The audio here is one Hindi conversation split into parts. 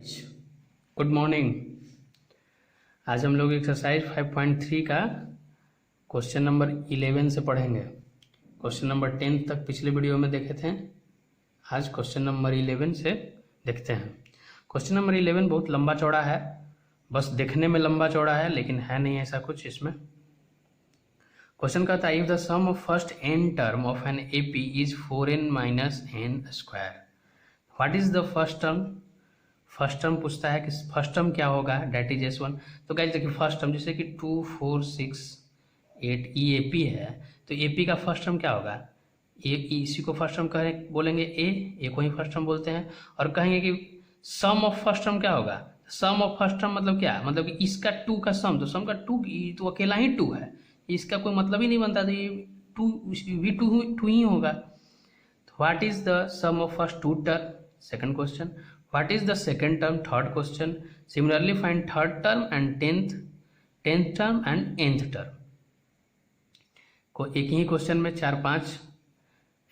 Good morning. आज हम लोग एक्सरसाइज 5.3 का क्वेश्चन नंबर 11 से पढ़ेंगे। क्वेश्चन नंबर 10 तक पिछले वीडियो में देखे थे। आज क्वेश्चन नंबर 11 से देखते हैं। क्वेश्चन नंबर 11 बहुत लंबा चौड़ा है, बस देखने में लंबा चौड़ा है लेकिन है नहीं ऐसा कुछ इसमें। क्वेश्चन कहता है if the sum of first n term of an AP is 4n minus n square, what is the first term. First term पूछता है कि फर्स्ट टर्म क्या होगा, डेट इज S1। तो गाइस देखिए फर्स्ट टर्म जैसे कि 2 4 6 8 ये AP है, तो AP का फर्स्ट टर्म क्या होगा, इसी को फर्स्ट टर्म बोलेंगे ए को ही फर्स्ट टर्म बोलते हैं। और कहेंगे कि सम ऑफ फर्स्ट टर्म क्या होगा, सम ऑफ फर्स्ट टर्म मतलब क्या, मतलब कि इसका 2 का सम, तो सम का 2 तो अकेला ही 2 है, इसका कोई मतलब ही नहीं बनता, तो ये 2 भी 2 ही होगा। तो what is the sum of first 2 term, second question. What is the second term, third question. Similarly find third term and tenth term and nth term। को एक ही क्वेश्चन में 4-5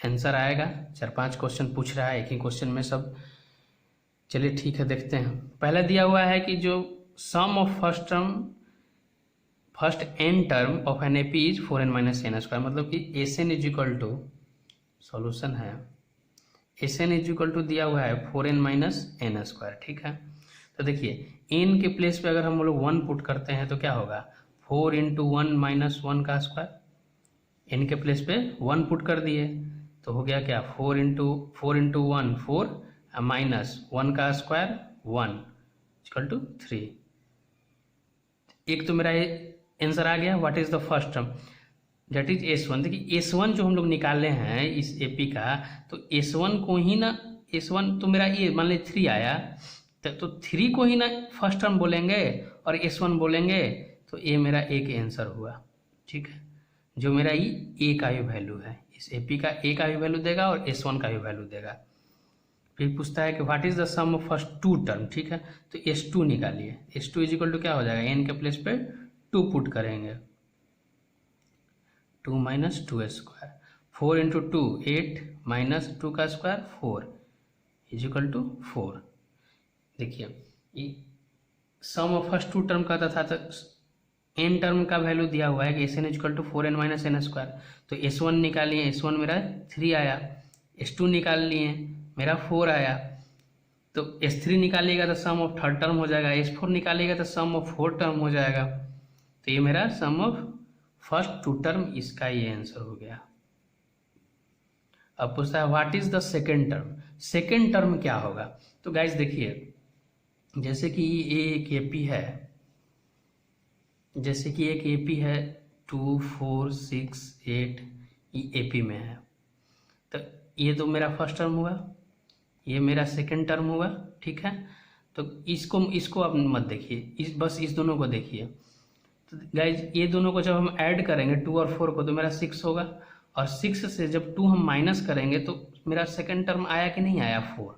आंसर आएगा, 4-5 क्वेश्चन पूछ रहा है एक ही क्वेश्चन में सब। चलिए ठीक है देखते हैं। पहले दिया हुआ है कि जो sum of first n term of an AP is 4n minus n square, मतलब कि Sn is equal to, solution है Sn इज इक्वल टू दिया हुआ है 4n माइनस n स्क्वायर, ठीक है। तो देखिए n के प्लेस पे अगर हम लोग 1 पुट करते हैं तो क्या होगा, 4 इंटू 1 माइनस 1 का स्क्वायर। n के प्लेस पे 1 पुट कर दिए तो हो गया क्या, 4 इंटू 1 4 माइनस 1 का स्क्वायर 1 इक्वल टू 3। एक तो मेरा आंसर आ गया, what is the first term, that is S1। देखिए S1 जो हम लोग निकाले हैं इस AP का, तो S1 को ही ना, S1 तो मेरा ये मान लीजिए 3 आया, तो 3 को ही ना फर्स्ट टर्म बोलेंगे और S1 बोलेंगे, तो ये मेरा एक आंसर हुआ, ठीक है। जो मेरा ये A का भी वैल्यू है, इस AP का A का भी वैल्यू देगा और S1 का भी वैल्यू देगा। फिर पूछता है कि what is the sum of first 2 term, ठीक है। तो S2 निकालिए, S2 इज इक्वल टू क्या हो जाएगा, n के प्लेस पे 2 पुट करेंगे, 2 माइनस 2 स्क्वायर, 4 इंटू 2 8 माइनस 2 का स्क्वायर 4 इज इक्वल टू 4। देखिए ये सम ऑफ फर्स्ट 2 टर्म कहता था, तो n टर्म का वैल्यू दिया हुआ है कि Sn is equal to 4n minus n square. तो S1 निकालिए, S1 मेरा 3 आया, S2 निकाल लिए मेरा 4 आया, तो S3 निकालिएगा तो सम ऑफ थर्ड टर्म हो जाएगा, S4 निकालिएगा तो सम ऑफ फोर्थ टर्म हो जाएगा। तो ये मेरा सम ऑफ फर्स्ट 2 टर्म, इसका ये आंसर हो गया। अब पूछता है what is the second term, second term क्या होगा। तो गाइज देखिए जैसे कि ये एक AP है, जैसे कि एक AP है 2 4 6 8 ये AP में है, तो ये तो मेरा फर्स्ट टर्म हुआ, ये मेरा सेकेंड टर्म हुआ, ठीक है। तो इसको आप मत देखिए, बस इस दोनों को देखिए। तो गाइज ये दोनों को जब हम ऐड करेंगे 2 और 4 को, तो मेरा 6 होगा, और 6 से जब 2 हम माइनस करेंगे तो मेरा सेकंड टर्म आया कि नहीं आया, 4।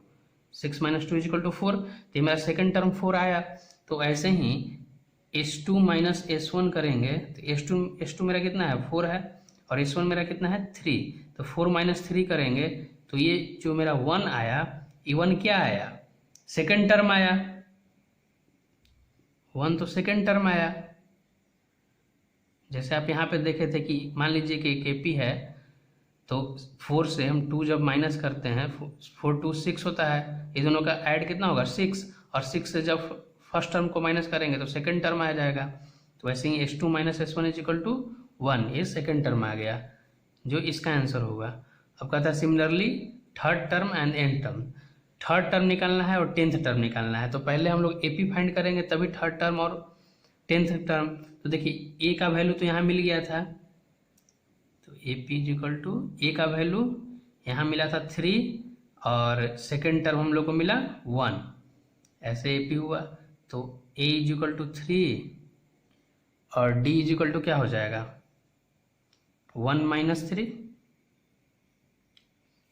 6 माइनस 2 इक्वल टू 4, तो मेरा सेकंड टर्म 4 आया। तो ऐसे ही S2 माइनस S1 करेंगे तो S2 मेरा कितना है, 4 है, और S1 मेरा कितना है, 3। तो 4 माइनस 3 करेंगे तो ये जो मेरा 1 आया, ये 1 क्या आया, सेकेंड टर्म आया, 1 तो सेकेंड टर्म आया। जैसे आप यहाँ पे देखे थे कि मान लीजिए कि एक AP है, तो 4 से हम 2 जब माइनस करते हैं 4 2 6 होता है, ये दोनों का ऐड कितना होगा 6, और 6 से जब फर्स्ट टर्म को माइनस करेंगे तो सेकंड टर्म आ जाएगा। तो वैसे ही S2 minus S1 is equal to 1, ये सेकंड टर्म आ गया, जो इसका आंसर होगा। अब कहता है similarly third term and and term, third term निकालना है और 10th टर्म निकालना है। तो पहले हम लोग AP फाइंड करेंगे तभी थर्ड टर्म और 10th टर्म। तो देखिए A का वैल्यू तो यहाँ मिल गया था, तो AP is equal to A का वैल्यू यहाँ मिला था 3, और सेकेंड टर्म हम लोग को मिला 1, ऐसे AP हुआ। तो A इज इक्वल टू 3 और D इज इक्वल टू क्या हो जाएगा, 1 minus 3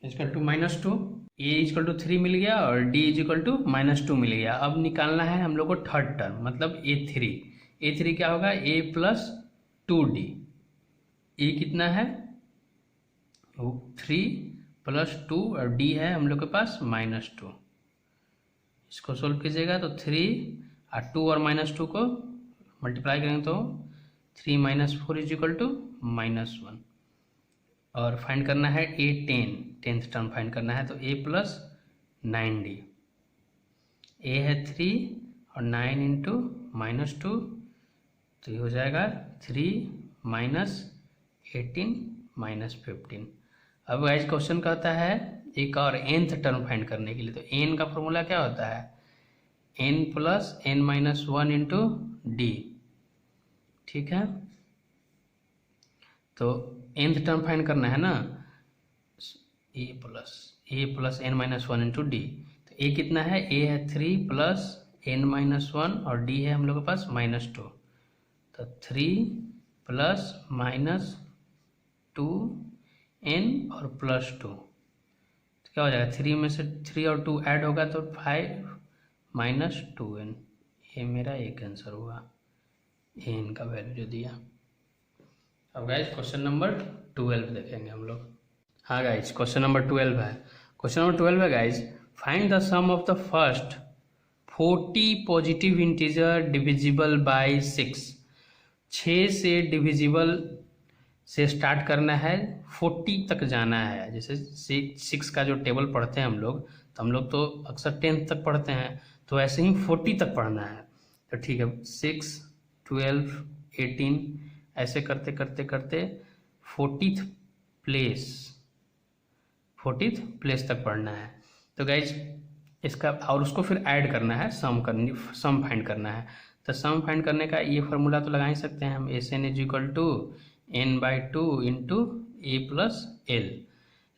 equal to minus 2। A is equal to 3 मिल गया और D is equal to minus 2 मिल गया। अब निकालना है हम लोग को थर्ड टर्म, मतलब A3 क्या होगा, A प्लस 2D। A कितना है, 3 प्लस 2 और D है हम लोग के पास -2, इसको सोल्व कीजिएगा तो 3 और 2 और -2 को मल्टीप्लाई करेंगे तो 3 - 4 = -1। और फाइंड करना है A10, 10th टर्म फाइंड करना है तो A + 9D। A है 3 और 9 × -2 तो ये हो जाएगा 3 - 18 - 15। अब गाइस क्वेश्चन कहता है एक और nth टर्म फाइंड करने के लिए, तो n का फॉर्मूला क्या होता है, n + n - 1 × d। ठीक है, तो nth टर्म फाइंड करना है ना, a + n - 1 × d। तो a कितना है, a है 3 + n - 1 और d है हम लोग के पास -2। तो 3 + -2n और +2 तो क्या हो जाएगा, 3 में से 3 और 2 ऐड होगा तो 5 - 2n। ये मेरा एक आंसर हुआ, n का वैल्यू जो दिया। अब गाइज क्वेश्चन नंबर 12 देखेंगे हम लोग। हाँ गाइज क्वेश्चन नंबर 12 है। क्वेश्चन नंबर 12 है guys, find the sum of the first 40 positive integer divisible by 6। 6 से डिविजिबल से स्टार्ट करना है, 40 तक जाना है। जैसे 6 का जो टेबल पढ़ते हैं हम लोग, तो हम लोग तो अक्सर 10 तक पढ़ते हैं, तो ऐसे ही 40 तक पढ़ना है। तो ठीक है, 6, 12, 18 ऐसे करते करते करते 40th प्लेस तक पढ़ना है। तो गाइज इसका और उसको फिर ऐड करना है, सम फाइंड करना है। तो सम फाइंड करने का ये फार्मूला तो लगा ही सकते हैं हम, SN = n/2 × A + L।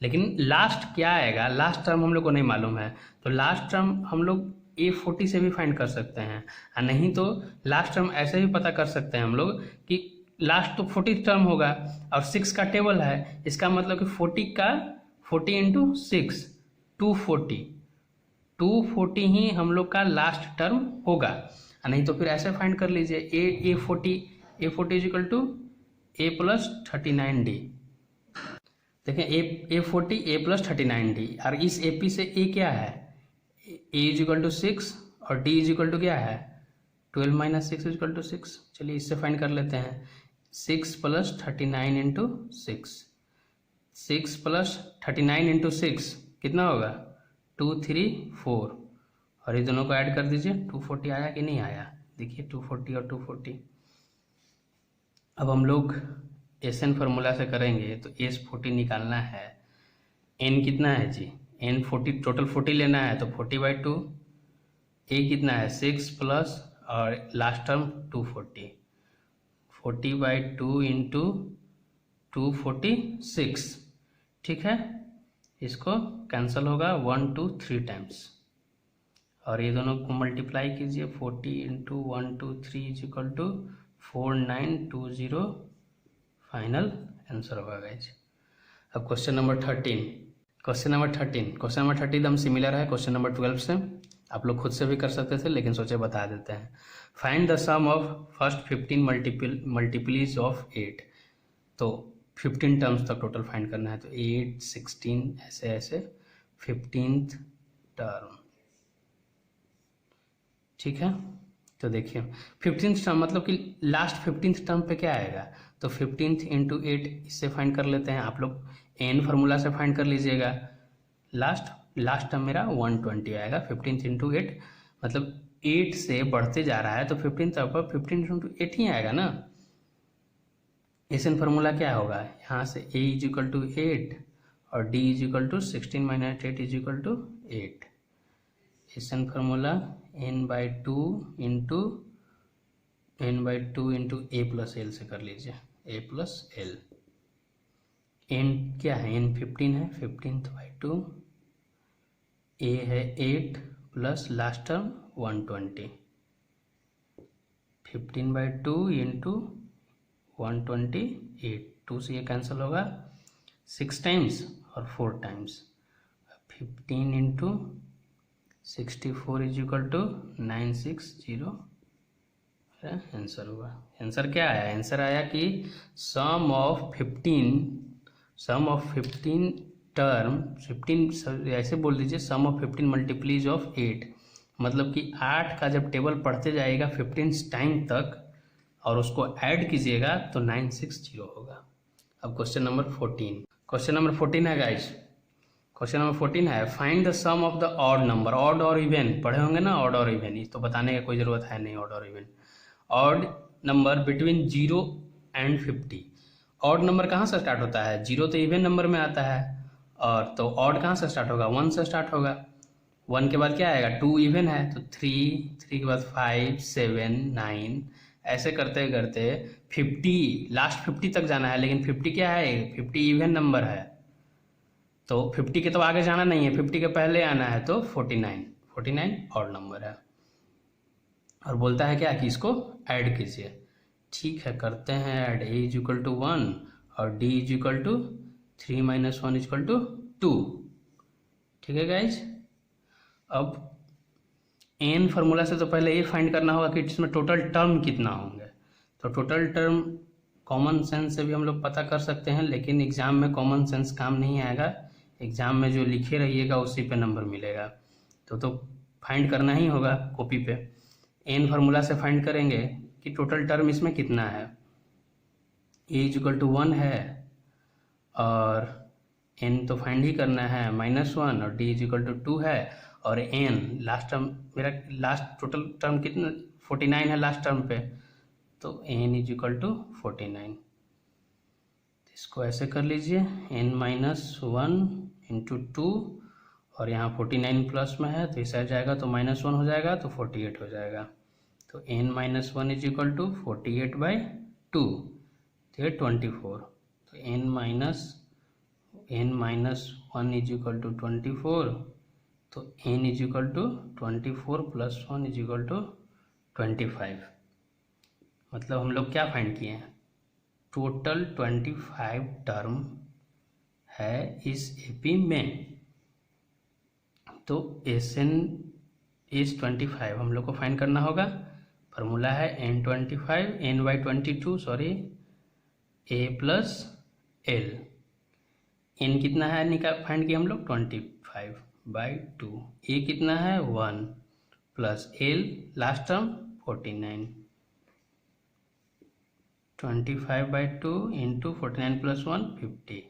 लेकिन लास्ट क्या आएगा, लास्ट टर्म हम लोग को नहीं मालूम है, तो लास्ट टर्म हम लोग A40 से भी फाइंड कर सकते हैं, और नहीं तो लास्ट टर्म ऐसे भी पता कर सकते हैं हम लोग कि लास्ट तो 40 टर्म होगा और 6 का टेबल है, इसका मतलब कि 40 × 6 240 ही हम लोग का लास्ट टर्म होगा। नहीं तो फिर ऐसे फाइंड कर लीजिए, A40 = A + 39D। देखें A40 A + 39D, और इस AP से A क्या है, A = 6 और D = क्या है 12 - 6 = 6। चलिए इससे फाइंड कर लेते हैं, 6 + 39 × 6, 6 + 39 × 6 कितना होगा 234, और ये दोनों को ऐड कर दीजिए, 240 आया कि नहीं आया, देखिए 240 और 240। अब हम लोग SN फार्मूला से करेंगे तो S40 निकालना है। N कितना है जी, N 40, टोटल 40 लेना है तो 40/2। A कितना है 6 प्लस और लास्ट टर्म 240, 40/2 × 246। ठीक है, इसको कैंसिल होगा 1 2 3 टाइम्स, और ये दोनों को मल्टीप्लाई कीजिए, 40 × 1 2 3 = 4920। फाइनल आंसर होगा गाइज। अब क्वेश्चन नंबर 13 एकदम सिमिलर है क्वेश्चन नंबर 12 से, आप लोग खुद से भी कर सकते थे लेकिन सोचे बता देते हैं। Find the sum of first 15 multiples of 8। तो 15 टर्म्स तक टोटल फाइंड करना है, तो 8 16 ऐसे ऐसे 15th टर्म। ठीक है, तो देखिए 15th टर्म मतलब कि लास्ट 15th टर्म पे क्या आएगा, तो 15th × 8 इससे फाइंड कर लेते हैं। आप लोग n फार्मूला से फाइंड कर लीजिएगा। लास्ट टर्म मेरा 120 आएगा, 15th × 8 मतलब 8 से बढ़ते जा रहा है तो 15th पर 15 × 8 ही आएगा ना। SN फार्मूला क्या होगा, यहाँ से A = 8 और D = 16 - 8 = 8। SN formula n/2 × A + L से कर लीजिए, A + L। n क्या है, n 15 है, 15th/2, A है 8 प्लस लास्ट टर्म 120, 15/2 × 128, 2 से ये कैंसिल होगा 6 टाइम्स और 4 टाइम्स, 15 × 64 = 960। आंसर हुआ। आंसर क्या आया, आंसर आया कि सम ऑफ 15 टर्म, 15 ऐसे बोल दीजिए, सम ऑफ 15 मल्टीपलीज ऑफ 8 मतलब कि 8 का जब टेबल पढ़ते जाएगा 15 टाइम तक और उसको ऐड कीजिएगा तो 960 होगा। अब क्वेश्चन नंबर 14 है गाइस। क्वेश्चन नंबर 14 है find the sum of the odd number. Odd और इवन पढ़े होंगे ना, ऑड और इवन, तो बताने का कोई ज़रूरत है नहीं। ऑड और even, odd number between 0 and 50। Odd number कहाँ से स्टार्ट होता है? 0 तो इवन नंबर में आता है, और तो ऑड कहाँ से स्टार्ट होगा? 1 से स्टार्ट होगा। 1 के बाद क्या आएगा? 2 इवन है तो 3 के बाद 5 7 9, ऐसे करते करते 50, लास्ट 50 तक जाना है। लेकिन 50 क्या है? 50 इवन नंबर है, तो 50 के तो आगे जाना नहीं है, 50 के पहले आना है, तो 49 ऑड नंबर है। और बोलता है क्या कि इसको ऐड कीजिए। ठीक है, करते हैं add. a is equal to 1 और d is equal to 3 minus 1 is equal to 2। ठीक है गाइज, अब n फार्मूला से तो पहले ये फाइंड करना होगा कि इसमें टोटल टर्म कितना होंगे। तो टोटल टर्म कॉमन सेंस से भी हम लोग पता कर सकते हैं, लेकिन एग्जाम में कॉमन सेंस काम नहीं आएगा। एग्जाम में जो लिखे रहिएगा उसी पे नंबर मिलेगा, तो फाइंड करना ही होगा कॉपी पे। n फार्मूला से फाइंड करेंगे कि टोटल टर्म इसमें कितना है। a इज इक्वल टू 1 है और n तो फाइंड ही करना है -1, और d इज इक्वल टू 2 है, और n लास्ट टर्म, मेरा लास्ट टोटल टर्म कितना? 49 है लास्ट टर्म पे, तो n इज इक्वल टू 49। इसको ऐसे कर लीजिए, n -1 इंटू 2, और यहाँ 49 प्लस में है तो इसे आ जाएगा तो -1 हो जाएगा तो 48 हो जाएगा। तो n - 1 इज इक्वल टू 48/2, तो 24। तो n - 1 इज इक्वल टू 24, तो n is equal to 24 + 1 is equal to 25। मतलब हम लोग क्या फाइंड किए हैं? टोटल 25 टर्म है इस एपी में। तो Sn इज 25 हम लोग को फाइंड करना होगा। फार्मूला है n25 n/22 sorry a + l। n कितना है फाइंड किया हम लोग? 25/2। a कितना है? 1 plus l last term 49। 25/2 into 49 + 1 50।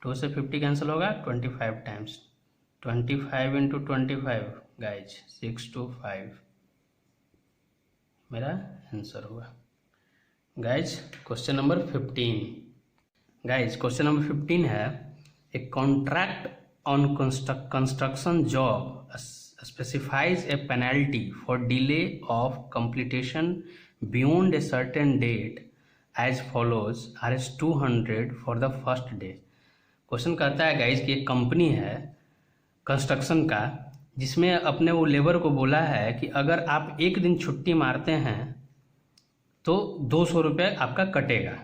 2 से 50 कैंसिल होगा, 25 टाइम्स 25 इंटू 25 गाइज 625 मेरा आंसर हुआ। Guys question number 15। Guys question number 15 है a contract on construction job specifies a penalty for delay of completion beyond a certain date as follows Rs200 for the first day. Question कहता है गाइज कि एक कंपनी है कंस्ट्रक्शन का, जिसमें अपने वो लेबर को बोला है कि अगर आप एक दिन छुट्टी मारते हैं तो 200 रुपये आपका कटेगा,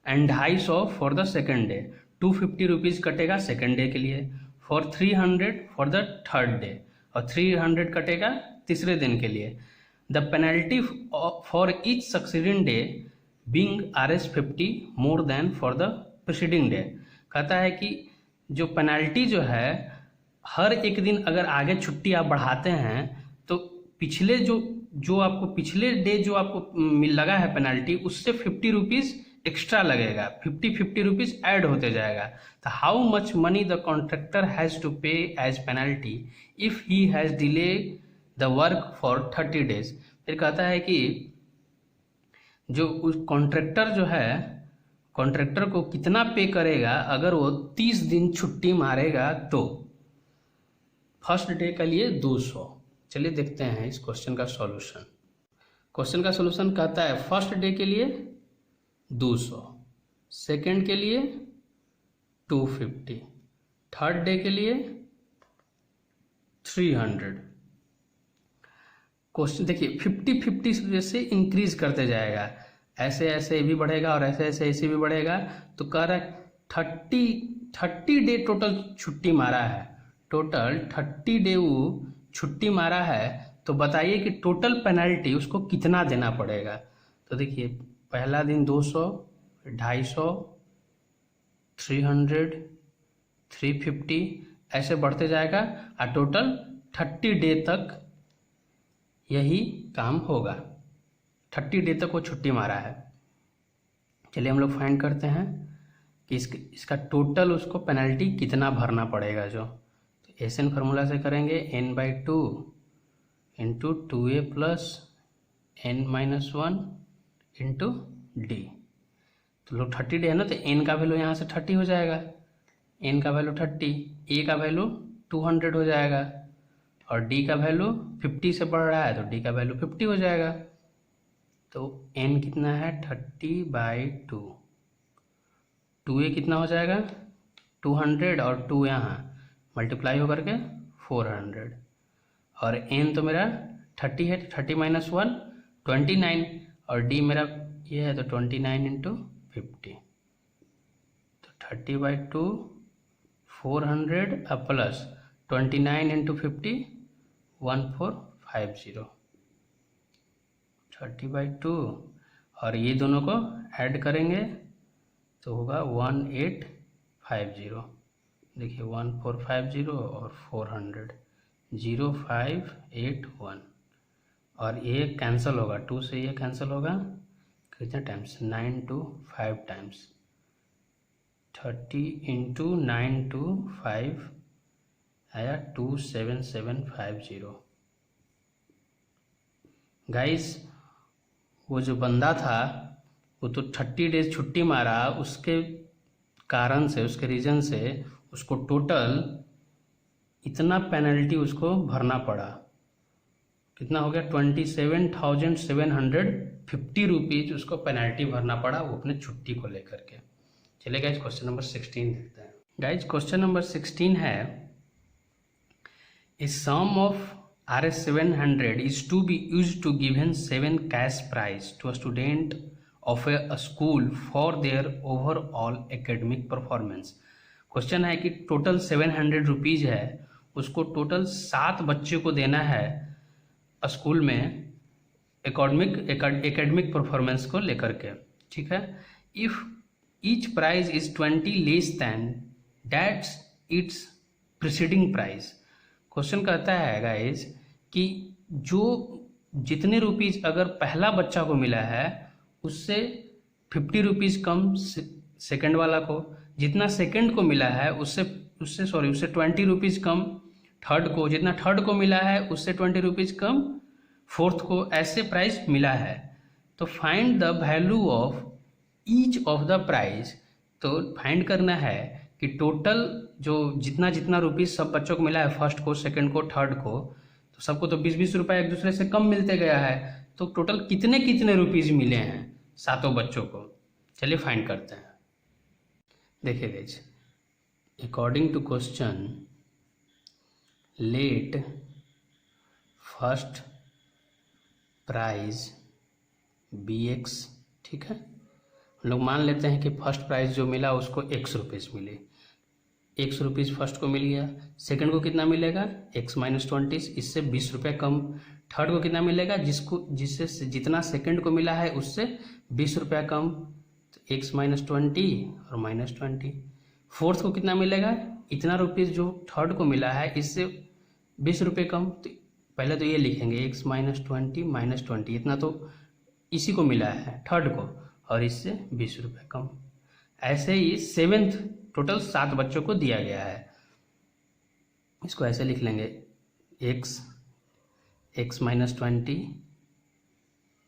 and 250 for the second day, 250 rupees कटेगा सेकेंड डे के लिए, for 300 for the third day, और 300 कटेगा तीसरे दिन के लिए। The penalty for each succeeding day being Rs50 more than for the preceding day. कहता है कि जो पेनल्टी जो है, हर एक दिन अगर आगे छुट्टी आप बढ़ाते हैं तो पिछले जो आपको पिछले डे जो आपको लगा है पेनल्टी, उससे 50 रुपीज़ एक्स्ट्रा लगेगा, 50 रुपीज़ ऐड होते जाएगा। तो how much money the contractor has to pay as penalty if he has delay the work for 30 days. फिर कहता है कि जो उस कॉन्ट्रैक्टर जो है, कॉन्ट्रैक्टर को कितना पे करेगा अगर वो 30 दिन छुट्टी मारेगा। तो फर्स्ट डे के लिए 200। चलिए देखते हैं इस क्वेश्चन का सॉल्यूशन। क्वेश्चन का सॉल्यूशन कहता है फर्स्ट डे के लिए 200, सेकंड के लिए 250, थर्ड डे के लिए 300। क्वेश्चन देखिए 50 जैसे इंक्रीज करते जाएगा, ऐसे ऐसे भी बढ़ेगा और ऐसे ऐसे ऐसे भी बढ़ेगा। तो कह रहा है 30 डे टोटल छुट्टी मारा है, टोटल 30 डे वो छुट्टी मारा है। तो बताइए कि टोटल पेनल्टी उसको कितना देना पड़ेगा। तो देखिए पहला दिन 200, 250, 300, 350 ऐसे बढ़ते जाएगा, और टोटल 30 डे तक यही काम होगा। 30 डे तक वो छुट्टी मारा है। चलिए हम लोग फाइंड करते हैं कि इसका टोटल उसको पेनल्टी कितना भरना पड़ेगा। जो तो एस एन फार्मूला से करेंगे n/2 into 2a plus n-1 into D. तो लोग 30 डे है ना, तो n का वैल्यू यहाँ से 30 हो जाएगा, n का वैल्यू 30, a का वैल्यू 200 हो जाएगा और d का वैल्यू 50 से बढ़ रहा है तो d का वैल्यू 50 हो जाएगा। तो n कितना है 30/2, 2a कितना हो जाएगा 200 और 2 यहाँ मल्टीप्लाई होकर के 400 और n तो मेरा 30 है, 30 - 1 29 और d मेरा ये है तो 29 इंटू 50, तो 30/2 400 प्लस 29 इंटू 50 1450, 30/2 और ये दोनों को ऐड करेंगे तो होगा 1850। देखिए 1450 और 400 0581 और ये कैंसिल होगा, 2 से ये कैंसिल होगा कितने times 9 to 5 times, 30 into 9 to 5 आया 27750। गाइस वो जो बंदा था वो तो 30 डेज छुट्टी मारा, उसके कारण से उसके रीज़न से उसको टोटल इतना पेनल्टी उसको भरना पड़ा। कितना हो गया 27,750 रुपीज़ उसको पेनल्टी भरना पड़ा वो अपने छुट्टी को लेकर के। चलिए गाइज क्वेश्चन नंबर 16 देखते हैं। गाइज क्वेश्चन नंबर 16 है ए सम of Rs 700 is to be used to given 7 cash prize to a student of a school for their overall academic performance। Question है कि टोटल 700 रुपीज़ है, उसको टोटल 7 बच्चे को देना है स्कूल में एकेडमिक परफॉर्मेंस को लेकर के, ठीक है। If each prize is 20 less than that's its preceding prize. Question कहता है गाइज कि जो जितने रुपीज़ अगर पहला बच्चा को मिला है उससे 50 रुपीज़ कम सेकंड वाला को, जितना सेकंड को मिला है उससे 20 रुपीज़ कम थर्ड को, जितना थर्ड को मिला है उससे 20 रुपीज़ कम फोर्थ को, ऐसे प्राइस मिला है। तो find the value of each of the price. तो फाइंड करना है कि टोटल जो जितना रुपीज़ सब बच्चों को मिला है, फर्स्ट को, सेकंड को, थर्ड को, तो सबको तो 20-20 रुपये एक दूसरे से कम मिलते गया है, तो टोटल कितने रुपीज़ मिले हैं सातों बच्चों को। चलिए फाइंड करते हैं। देखिए guys, according to question let first prize BX, ठीक है। हम लोग मान लेते हैं कि फर्स्ट प्राइज जो मिला उसको 100 रुपीज़ मिले, 100 रुपीज़ फर्स्ट को मिल गया। सेकंड को कितना मिलेगा x - 20, इससे 20 रुपये कम। थर्ड को कितना मिलेगा, जिससे जितना सेकंड को मिला है उससे 20 रुपये कम, तो x - 20 और -20। फोर्थ को कितना मिलेगा, इतना रुपीज़ जो थर्ड को मिला है इससे 20 रुपये कम। तो पहले तो ये लिखेंगे x - 20 - 20, इतना तो इसी को मिला है थर्ड को और इससे 20 रुपये कम। ऐसे ही सेवेंथ टोटल 7 बच्चों को दिया गया है, इसको ऐसे लिख लेंगे x - 20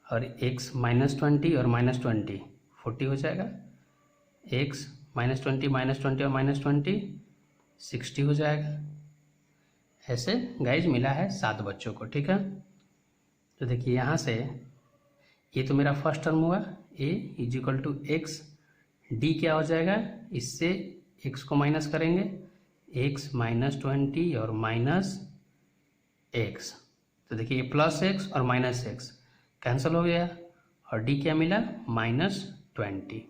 और x - 20 और -20 40 हो जाएगा, x - 20 और -20 60 हो जाएगा। ऐसे गाइज मिला है 7 बच्चों को, ठीक है। तो देखिए यहाँ से ये तो मेरा फर्स्ट टर्म हुआ a = x, d क्या हो जाएगा, इससे x को माइनस करेंगे, x - 20 और -x, तो देखिए +x और -x कैंसिल हो गया और d क्या मिला -20,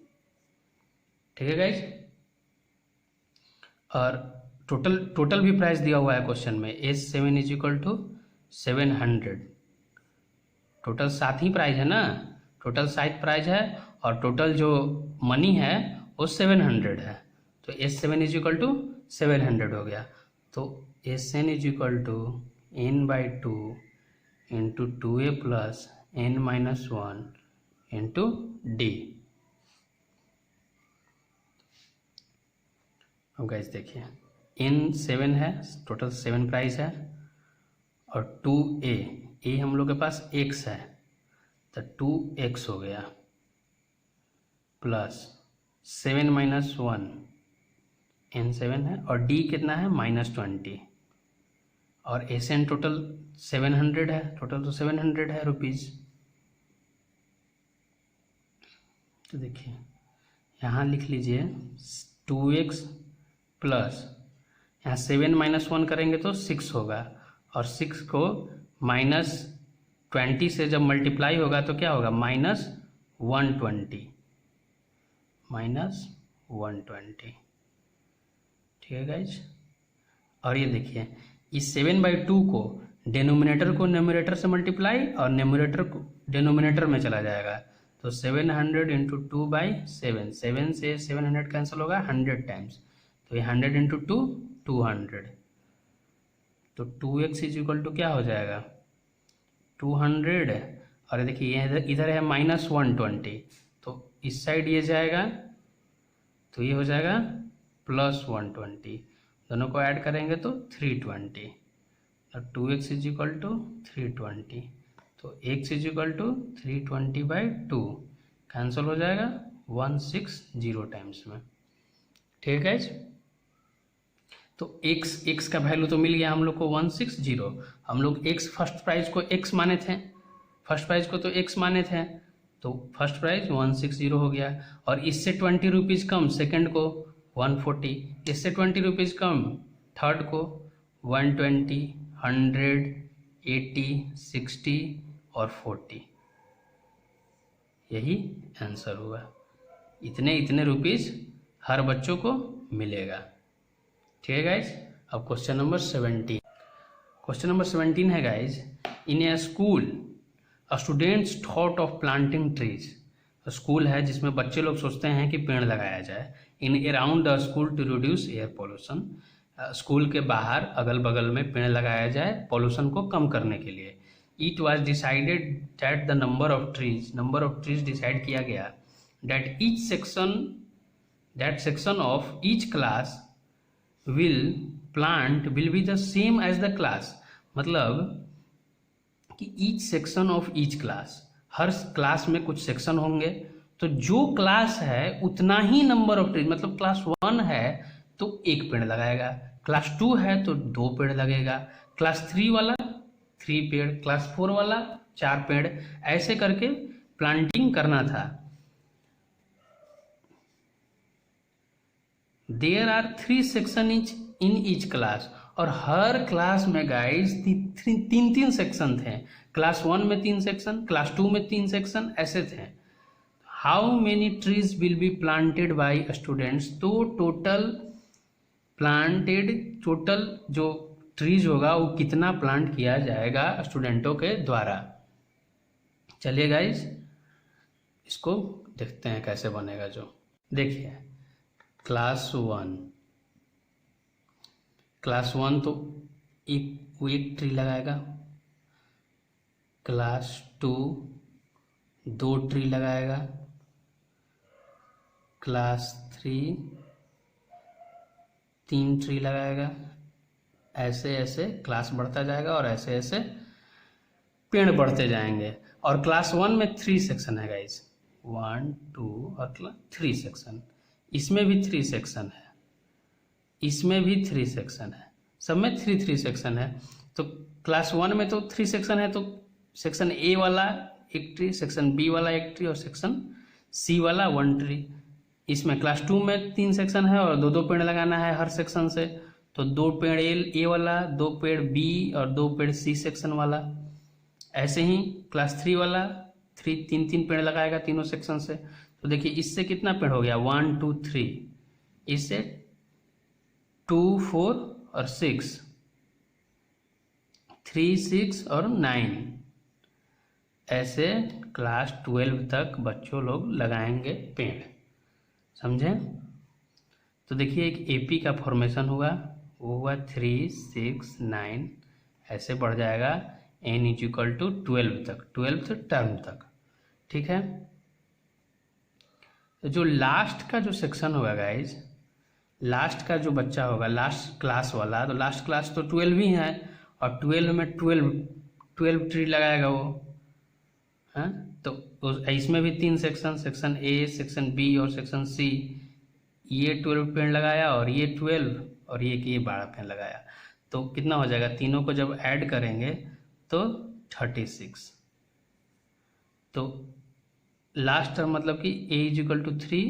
ठीक है गाइज। और टोटल भी प्राइस दिया हुआ है क्वेश्चन में, S7 = 700। टोटल 7 ही प्राइज है ना, टोटल 7 प्राइज है और टोटल जो मनी है वो 700 है, तो S7 = 700 हो गया। तो SN = n/2 into 2a plus n-1 into D. अब गाइस देखिए n 7 है, टोटल 7 प्राइस है, और 2a हम लोग के पास x है तो 2x हो गया, प्लस 7 माइनस 1 n 7 है, और d कितना है -20, और एन टोटल 700 है, टोटल तो 700 है रुपीज़। तो देखिए यहाँ लिख लीजिए 2x प्लस यहाँ 7 माइनस 1 करेंगे तो 6 होगा, और 6 को -20 से जब मल्टीप्लाई होगा तो क्या होगा -120, ठीक है गाइज। और ये देखिए इस 7/2 को डेनोमिनेटर को न्यूमरेटर से मल्टीप्लाई और न्यूमरेटर को डेनोमिनेटर में चला जाएगा, तो 700 इंटू 2/7, 7 से 700 कैंसिल होगा 100 टाइम्स, तो ये 100 इंटू 2 200, तो 2x इज इक्वल टू क्या हो जाएगा 200। और देखिए इधर है -120, तो इस साइड ये जाएगा तो ये हो जाएगा +120, दोनों को ऐड करेंगे तो 320, और 2x इज इक्वल टू 320, तो x is equal to 320/2 cancel हो जाएगा 160 टाइम्स में, ठीक है। तो x का वैल्यू तो मिल गया हम लोग को 160, हम लोग x फर्स्ट प्राइज को x माने थे, फर्स्ट प्राइज को तो x माने थे, तो फर्स्ट प्राइज 160 हो गया, और इससे 20 रुपीज़ कम सेकंड को 140, इससे 20 रुपीज़ कम थर्ड को 120, 100, 80, 60 और 40, यही आंसर हुआ। इतने रुपीज़ हर बच्चों को मिलेगा, ठीक है गाइज। अब क्वेश्चन नंबर 17, क्वेश्चन नंबर 17 है guys, in A school students thought of planting trees. School है जिसमें बच्चे लोग सोचते हैं कि पेड़ लगाया जाए, in around the school to reduce air pollution, school के बाहर अगल बगल में पेड़ लगाया जाए पोल्यूशन को कम करने के लिए। It was decided that the number of trees decide किया गया, that section of each class will be the same as the class, मतलब कि each section of each class, हर क्लास में कुछ सेक्शन होंगे, तो जो क्लास है उतना ही नंबर ऑफ ट्रीज, मतलब क्लास 1 है तो 1 पेड़ लगाएगा, क्लास 2 है तो 2 पेड़ लगेगा, क्लास 3 वाला 3 पेड़, क्लास 4 वाला 4 पेड़, ऐसे करके प्लांटिंग करना था। There are 3 section in each class, और हर क्लास में गाइस 3 सेक्शन थे, क्लास 1 में 3 सेक्शन, क्लास 2 में 3 सेक्शन, ऐसे थे। How many trees will be planted by students, तो टोटल जो ट्रीज होगा वो कितना प्लांट किया जाएगा स्टूडेंटों के द्वारा। चलिए गाइस इसको देखते हैं कैसे बनेगा। जो देखिए क्लास 1 तो एक ट्री लगाएगा, क्लास 2 2 ट्री लगाएगा, क्लास 3 3 ट्री लगाएगा, ऐसे ऐसे क्लास बढ़ता जाएगा और ऐसे ऐसे पेड़ बढ़ते जाएंगे। और क्लास 1 में 3 सेक्शन है गाइस, 1 2 और 3 सेक्शन, इसमें भी 3 सेक्शन है, इसमें भी 3 सेक्शन है, सब में 3 सेक्शन है। तो क्लास 1 में तो 3 सेक्शन है, तो सेक्शन ए वाला 1 ट्री, सेक्शन बी वाला 1 ट्री और सेक्शन सी वाला 1 ट्री। इसमें क्लास 2 में 3 सेक्शन है और 2 पेड़ लगाना है हर सेक्शन से, तो 2 पेड़ ए वाला, 2 पेड़ बी और 2 पेड़ सी सेक्शन वाला। ऐसे ही क्लास 3 वाला 3 पेड़ लगाएगा तीनों सेक्शन से। तो देखिए इससे कितना पेड़ हो गया 1 2 3, इससे 2 4 और 6, 3 6 और 9, ऐसे क्लास 12 तक बच्चों लोग लगाएंगे पेड़, समझे। तो देखिए एक एपी का फॉर्मेशन हुआ, वो हुआ 3 6 9, ऐसे बढ़ जाएगा n इज इक्वल टू 12 तक, 12th टर्म तक। ठीक है, तो जो लास्ट का जो सेक्शन होगा गाइज, लास्ट का जो बच्चा होगा लास्ट क्लास वाला, तो लास्ट क्लास तो 12 ही है, और 12 में 12 ट्री लगाएगा वो, हाँ। तो इसमें भी 3 section, section A, section B और सेक्शन सी, ये 12 पेड़ लगाया और ये 12 और ये 12 पेड़ लगाया, तो कितना हो जाएगा, तीनों को जब ऐड करेंगे तो 36। तो लास्ट टर्म मतलब कि a is equal to 3,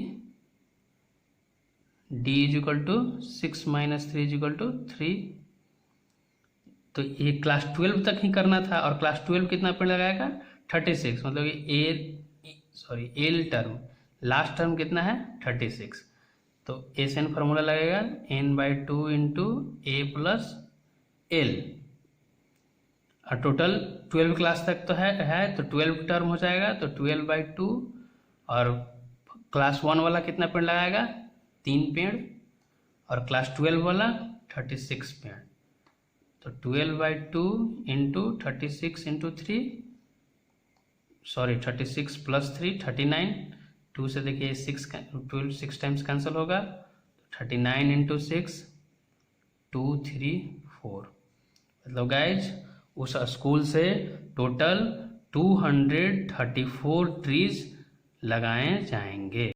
d is equal to 6 minus 3 is equal to 3। तो ये क्लास 12 तक ही करना था, और क्लास 12 कितना पेड़ लगाएगा, 36, मतलब कि एल टर्म, लास्ट टर्म कितना है 36। तो ए से एन फार्मूला लगेगा n/2 इंटू ए प्लस एल, और टोटल 12 क्लास तक तो है तो 12 टर्म हो जाएगा, तो 12/2, और क्लास 1 वाला कितना पेड़ लगाएगा, 3 पेड़, और क्लास 12 वाला 36 पेड़। तो 12/2 इंटू 36 इंटू 3, 36 प्लस 3 39, 2 से देखिए 6 टाइम्स कैंसिल होगा, 39 इंटू 6 2 3 4। मतलब गाइज उस स्कूल से टोटल 234 ट्रीज लगाए जाएंगे।